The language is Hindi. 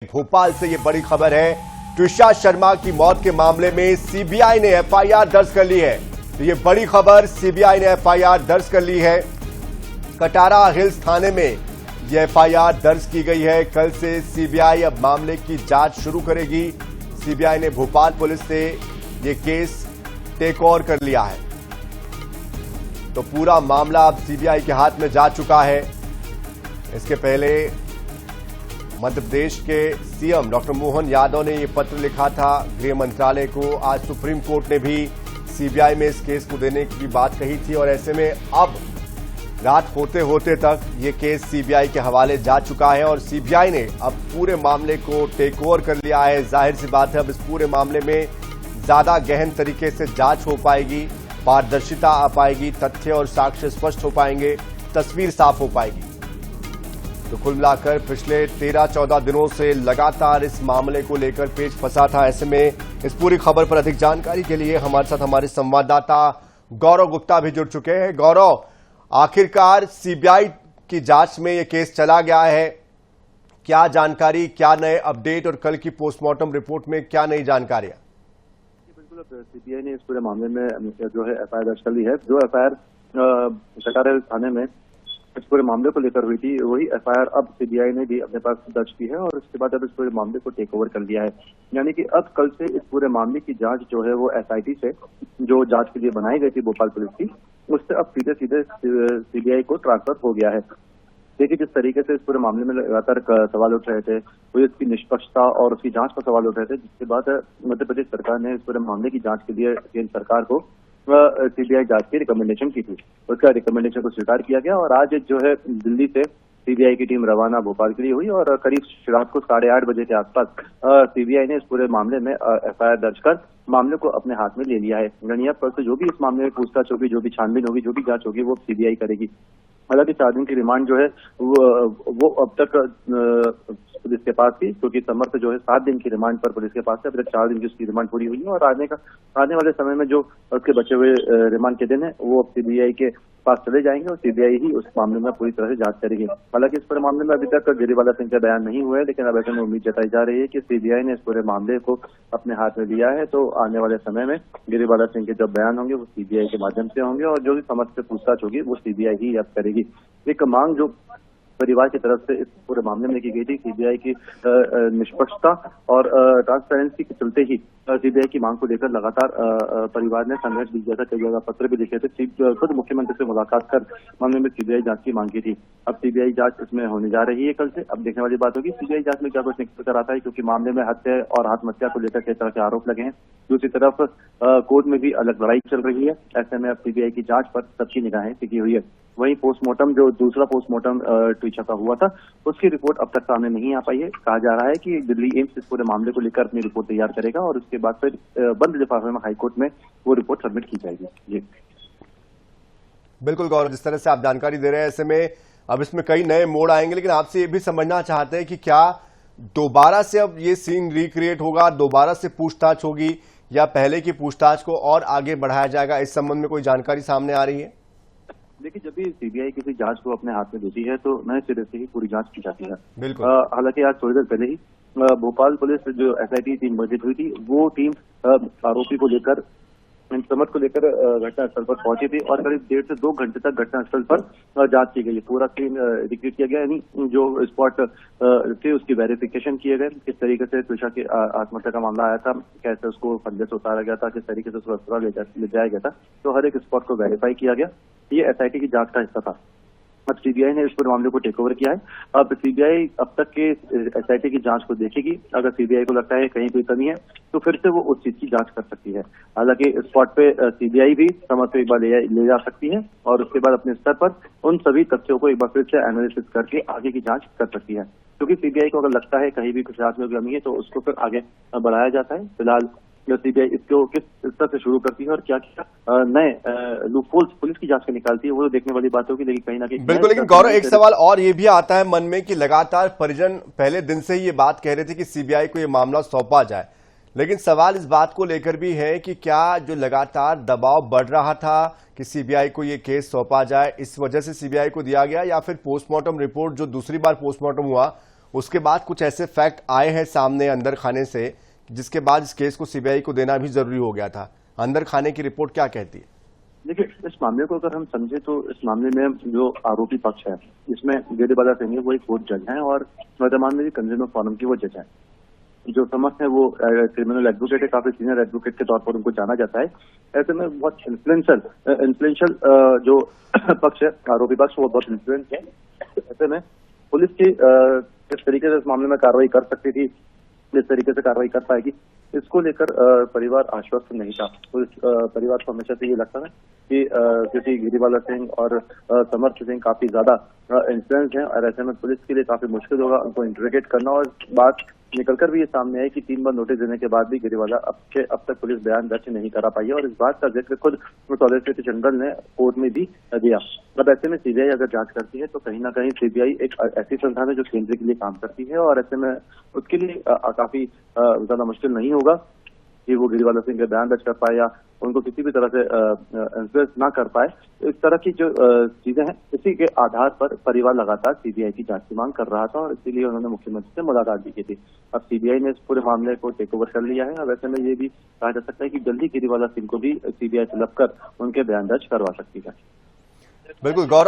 भोपाल से ये बड़ी खबर है। ट्विशा शर्मा की मौत के मामले में सीबीआई ने एफआईआर दर्ज कर ली है। तो ये बड़ी खबर, सीबीआई ने एफआईआर दर्ज कर ली है। कटारा हिल्स थाने में ये एफआईआर दर्ज की गई है। कल से सीबीआई अब मामले की जांच शुरू करेगी। सीबीआई ने भोपाल पुलिस से ये केस टेक ओवर कर लिया है। तो पूरा मामला अब सीबीआई के हाथ में जा चुका है। इसके पहले मध्य प्रदेश के सीएम डॉक्टर मोहन यादव ने यह पत्र लिखा था गृह मंत्रालय को। आज सुप्रीम कोर्ट ने भी सीबीआई में इस केस को देने की बात कही थी और ऐसे में अब रात होते होते तक ये केस सीबीआई के हवाले जा चुका है और सीबीआई ने अब पूरे मामले को टेक ओवर कर लिया है। जाहिर सी बात है, अब इस पूरे मामले में ज्यादा गहन तरीके से जांच हो पाएगी, पारदर्शिता आ पाएगी, तथ्य और साक्ष्य स्पष्ट हो पाएंगे, तस्वीर साफ हो पाएगी। तो कुल मिलाकर पिछले 13-14 दिनों से लगातार इस मामले को लेकर पेच फंसा था। ऐसे में इस पूरी खबर पर अधिक जानकारी के लिए हमारे साथ हमारे संवाददाता गौरव गुप्ता भी जुड़ चुके हैं। गौरव, आखिरकार सीबीआई की जांच में यह केस चला गया है, क्या जानकारी, क्या नए अपडेट और कल की पोस्टमार्टम रिपोर्ट में क्या नई जानकारियां? बिल्कुल, सीबीआई ने इस पूरे मामले में जो है एफआईआर दर्ज कर ली है। जो एफआईआर कटारा थाने में इस पूरे मामले को लेकर हुई थी, वही एफआईआर अब सीबीआई ने भी अपने पास दर्ज की है और उसके बाद अब इस पूरे मामले को टेक ओवर कर लिया है। यानी कि अब कल से इस पूरे मामले की जांच जो है वो एसआईटी से, जो जांच के लिए बनाई गई थी भोपाल पुलिस की, उससे अब सीधे सीधे सीबीआई को ट्रांसफर हो गया है। देखिए, जिस तरीके से इस पूरे मामले में लगातार सवाल उठ रहे थे, वो इसकी निष्पक्षता और उसकी जांच पर सवाल उठ रहे थे, जिसके बाद मध्य प्रदेश सरकार ने इस पूरे मामले की जांच के लिए केंद्र सरकार को सीबीआई जांच की रिकमेंडेशन की थी। उसका रिकमेंडेशन को स्वीकार किया गया और आज जो है दिल्ली से सीबीआई की टीम रवाना भोपाल के लिए हुई और करीब रात को 8:30 बजे के आसपास सीबीआई ने इस पूरे मामले में एफआईआर दर्ज कर मामले को अपने हाथ में ले लिया है। गणिया पर से जो भी इस मामले में पूछताछ होगी, जो भी छानबीन होगी, जो भी जांच होगी, वो सीबीआई करेगी। हालांकि 4 दिन की रिमांड जो है वो अब तक पुलिस के पास थी, क्योंकि समर्थ जो है 7 दिन की रिमांड पर पुलिस के पास है। अभी तक 4 दिन की उसकी रिमांड पूरी हुई है और आने वाले समय में जो उसके बचे हुए रिमांड के दिन है वो अब सीबीआई के पास चले जाएंगे और सीबीआई ही उस मामले में पूरी तरह से जांच करेगी। हालांकि इस पूरे मामले में अभी तक गिरिबाला सिंह का बयान नहीं हुआ है, लेकिन अब ऐसे में उम्मीद जताई जा रही है कि सीबीआई ने इस पूरे मामले को अपने हाथ में लिया है। तो आने वाले समय में गिरिबाला सिंह के जो बयान होंगे वो सीबीआई के माध्यम से होंगे और जो भी समर्थ से पूछताछ होगी वो सीबीआई ही अब करेगी। एक मांग जो परिवार की तरफ से इस पूरे मामले में की गई थी, सीबीआई की निष्पक्षता और ट्रांसपेरेंसी के चलते ही सीबीआई की मांग को लेकर लगातार परिवार ने संघर्ष भी किया था, कई जगह पत्र भी लिखे थे, खुद मुख्यमंत्री से मुलाकात कर मामले में सीबीआई जांच की मांग की थी। अब सीबीआई जांच इसमें होने जा रही है कल से। अब देखने वाली बात होगी सीबीआई जांच में क्या कुछ निकल कर आता है, क्योंकि मामले में हत्या और आत्महत्या को लेकर कई तरह के आरोप लगे हैं। दूसरी तरफ कोर्ट में भी अलग लड़ाई चल रही है। ऐसे में अब सीबीआई की जांच पर सबकी निगाहें टिकी हुई है। वहीं पोस्टमार्टम, जो दूसरा पोस्टमार्टम ट्विशा का हुआ था, उसकी रिपोर्ट अब तक सामने नहीं आ पाई है। कहा जा रहा है कि दिल्ली एम्स इस पूरे मामले को लेकर अपनी रिपोर्ट तैयार करेगा और उसके बाद फिर बंद लिफाफे में हाईकोर्ट में वो रिपोर्ट सबमिट की जाएगी। जी बिल्कुल गौरव, जिस तरह से आप जानकारी दे रहे हैं, ऐसे में अब इसमें कई नए मोड़ आएंगे, लेकिन आपसे ये भी समझना चाहते हैं कि क्या दोबारा से अब ये सीन रिक्रिएट होगा, दोबारा से पूछताछ होगी या पहले की पूछताछ को और आगे बढ़ाया जाएगा? इस संबंध में कोई जानकारी सामने आ रही है? देखिए, जब भी सीबीआई किसी जांच को अपने हाथ में देती है तो नए सिरे से ही पूरी जांच की जाती है। बिल्कुल। हालांकि आज थोड़ी देर पहले ही भोपाल पुलिस जो एसआईटी टीम गठित हुई थी, वो टीम आरोपी को लेकर, समर्थ को लेकर घटनास्थल पर पहुंची थी और करीब 1.5 से 2 घंटे तक घटनास्थल पर जांच की गई। पूरा सीन रिक्रिएट किया गया, यानी जो स्पॉट थे उसकी वेरिफिकेशन किए गए, किस तरीके से ट्विशा की आत्महत्या का मामला आया था, कैसे उसको फंदे से उतारा गया था, किस तरीके से उसको अस्पताल ले जाया गया था, तो हर एक स्पॉट को वेरीफाई किया गया। ये एसआईटी की जांच का हिस्सा था। अब सीबीआई ने इस पूरे मामले को टेक ओवर किया है। अब सीबीआई अब तक के एसआईटी की जांच को देखेगी। अगर सीबीआई को लगता है कहीं कोई कमी है तो फिर से वो उस चीज की जांच कर सकती है। हालांकि स्पॉट पे सीबीआई भी समझ से एक बार ले जा सकती है और उसके बाद अपने स्तर पर उन सभी तथ्यों को एक बार फिर से एनालिसिस करके आगे की जांच कर सकती है। क्योंकि सीबीआई को अगर लगता है कहीं भी कुछ जांच में कमी है तो उसको फिर आगे बढ़ाया जाता है। फिलहाल सीबीआई इसको किस स्तर से शुरू करती है और क्या क्या नए लूपहोल्स पुलिस की जांच में निकालती है, वो देखने वाली बात होगी। लेकिन कहीं ना कहीं बिल्कुल, लेकिन गौरव, एक सवाल और ये भी आता है मन में कि लगातार परिजन पहले दिन से ही ये बात कह रहे थे कि सीबीआई को ये मामला सौंपा जाए, लेकिन सवाल इस बात को लेकर भी है कि क्या जो लगातार दबाव बढ़ रहा था कि सीबीआई को ये केस सौंपा जाए, इस वजह से सीबीआई को दिया गया, या फिर पोस्टमार्टम रिपोर्ट जो दूसरी बार पोस्टमार्टम हुआ उसके बाद कुछ ऐसे फैक्ट आए हैं सामने अंदर खाने से, जिसके बाद इस केस को सीबीआई को देना भी जरूरी हो गया था। अंदर खाने की रिपोर्ट क्या कहती है? देखिए, इस मामले को अगर हम समझे तो इस मामले में जो आरोपी पक्ष है, इसमें गिरिबाला सिंह है, वो एक कोर्ट जज है और वर्तमान में भी कंज्यूमर फोरम की वो जज है। जो समस्त है वो क्रिमिनल एडवोकेट है, काफी सीनियर एडवोकेट के तौर पर उनको जाना जाता है। ऐसे में बहुत इन्फ्लुएंशियल जो पक्ष है, आरोपी पक्ष, वो बहुत इन्फ्लुएंस है। ऐसे में पुलिस की किस तरीके से इस मामले में कार्रवाई कर सकती थी, किस तरीके से कार्रवाई कर पाएगी, इसको लेकर परिवार आश्वस्त नहीं था। तो परिवार को हमेशा से ये लगता है कि क्योंकि गिरिबाला सिंह और समर्थ सिंह काफी ज्यादा इन्फ्लुएंस हैं और ऐसे में पुलिस के लिए काफी मुश्किल होगा उनको इंटरोगेट करना। और बात निकलकर भी ये सामने है कि 3 बार नोटिस देने के बाद भी गिरिबाला अब तक पुलिस बयान दर्ज नहीं करा पाई है और इस बात का जिक्र खुद सॉलिसिटर जनरल ने कोर्ट में भी दिया। अब ऐसे में सीबीआई अगर जांच करती है तो कहीं ना कहीं सीबीआई एक ऐसी संस्थान है जो केंद्र के लिए काम करती है और ऐसे में उसके लिए काफी ज्यादा मुश्किल नहीं होगा कि वो गिरिबाला सिंह के बयान दर्ज कर पाए या उनको किसी भी तरह से इन्फ्लुएंस ना कर पाए। इस तरह की जो चीजें हैं, इसी के आधार पर परिवार लगातार सीबीआई की जांच की मांग कर रहा था और इसीलिए उन्होंने मुख्यमंत्री से मुलाकात भी की थी। अब सीबीआई ने इस पूरे मामले को टेक ओवर कर लिया है। अब ऐसे में ये भी कहा जा सकता है कि जल्दी गिरिबाला सिंह को भी सीबीआई तलब कर उनके बयान दर्ज करवा सकती है। बिल्कुल गौरव।